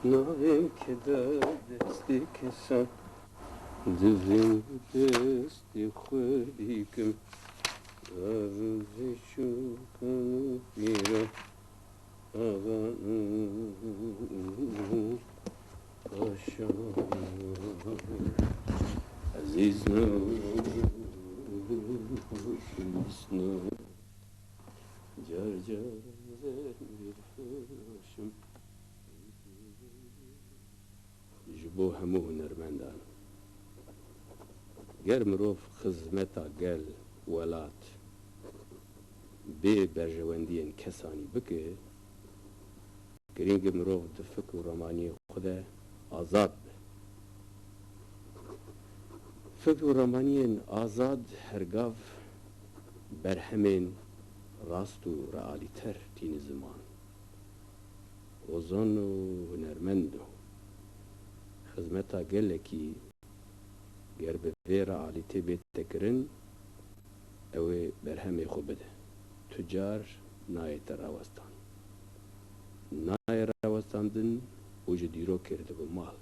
نایم که دستی کسان دویم دستی خوردی کم آروزی شکن بیرا آقا آشان عزیز نو نو جار جار زنبیر فراشم جبو همو هنرمندان گر مروف خزمتا گل ولات بی برجواندین کسانی بکه گرینگ مروف دفک و رمانی خود آزاد فکر و رمانین آزاد هرگاف برهمین راست و رعالی تر تین زمان وزن و هنرمند خدمتا گلکی گر به وی رعالی تی بیت تکرن اوی برهمی خوب بده تجار نایت راوستان نای راوستاندن و جدیرو کرده به مال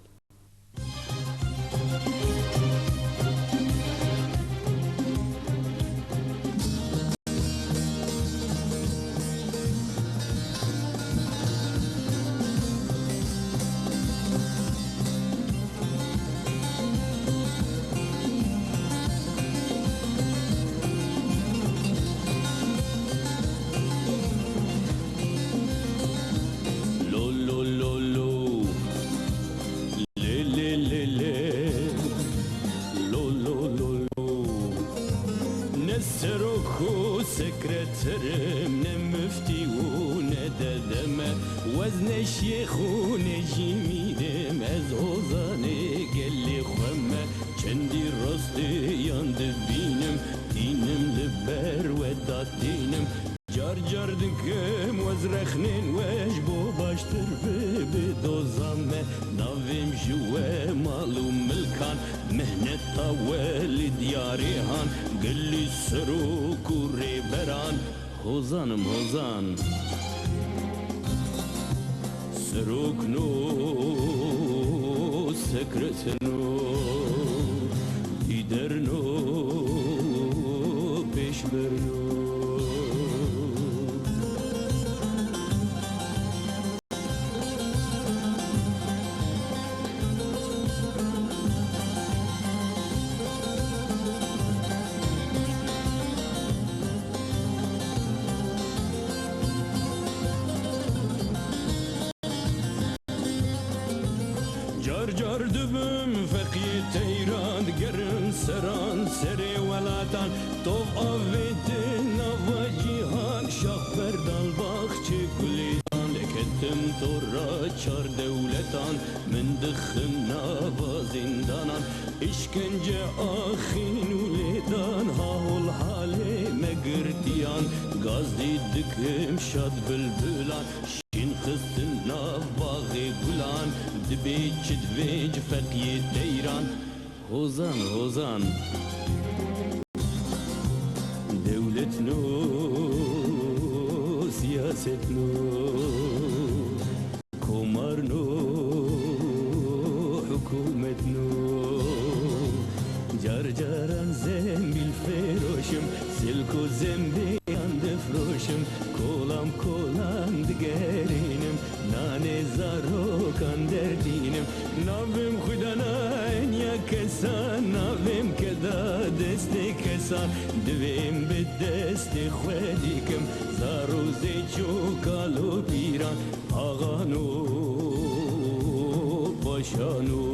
سكرترم نمفتي ونددم وزن شيخ ونجيميدم ازوزاني قلي خمه چندي رستي ياند بينم دينم لبر ودات دينم جار جار دكم وزرخنين وجبو باشتر بدوزام نافم جوا مالو ملكان مهنت طوال دياريهان قلي سروك وريبران هوزانم هوزان سروك نو سكرت نو يدر نو بيشبر نو جار دبم فقی تیران گرن سران سری ولاتان توف آوید نوا جیهان شاخ بردال باخچه گلیدان لکتم تو را چار دولتان من دخم نوا زندانان اشکنجه آخین ولیدان هاول حاله مگردیان گاز دیدکم شاد بلبلان شین خستن ناف باغی گلان دبیج دبیج فقی دیران هوزان هوزان دولت نو سیاست نو کمار نو حکومت نو جار جاران زنبیل فروشم سلکو زنبیان دفروشم کولام کولام دگرینم نانه زاروکان دردینم نابم خوداناین یا کسان نابم کدا دست کسان دویم به دست خودیکم زاروزی چوکالو پیران آغانو باشانو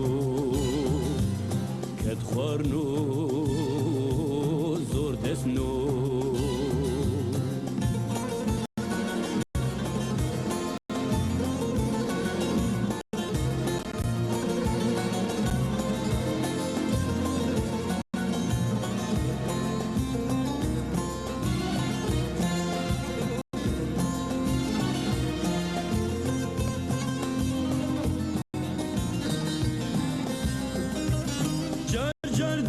کدخوارنو زور دستنو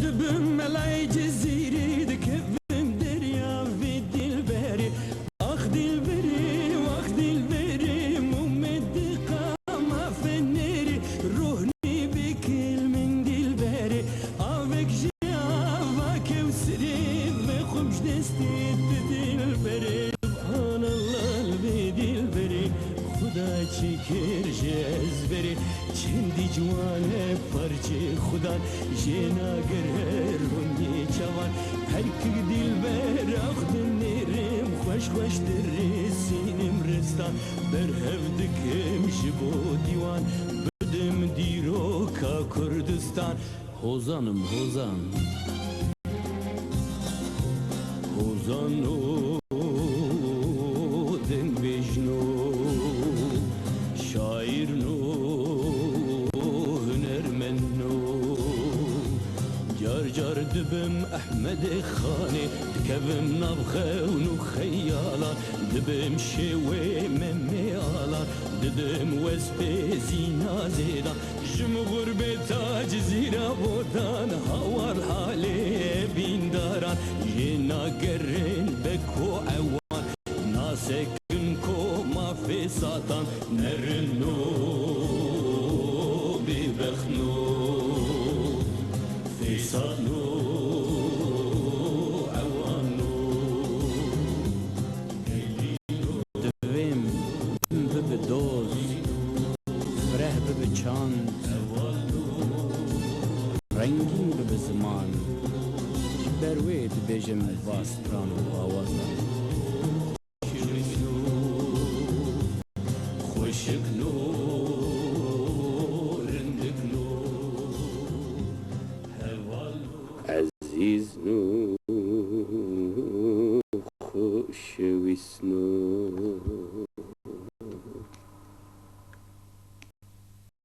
Dibim melay ceziri dikevim derya ve dilberi Ah dilberi, ah dilberi Mumeddi kama fenne خدا چکر جزبری چندی جوانه پرچه خدا جنا گره رونی چوان هر که دل بر اخدم نیرم خوش خوش در سینم رستان بر هفدکم شبو دیوان بدم دیرو کا کردستان هوزانم هوزان هوزانو دن بجنو شاعر نو هنرمنو جار جار دبم احمد خاني دكبم نبخون وخيالا دبم شوي مميالا دبم وسبي زينا زيدا جم غربتا جزيرة بودان هوار حالي بين داران جينا قرن بكو عوان ناسكن كو ما في ساتان نرنو ببخنو في ساتنو عوانو دویم ببدوز فره ببچاند رنگین به زمان بروی دبیجم واستران و آوازان خوشکنو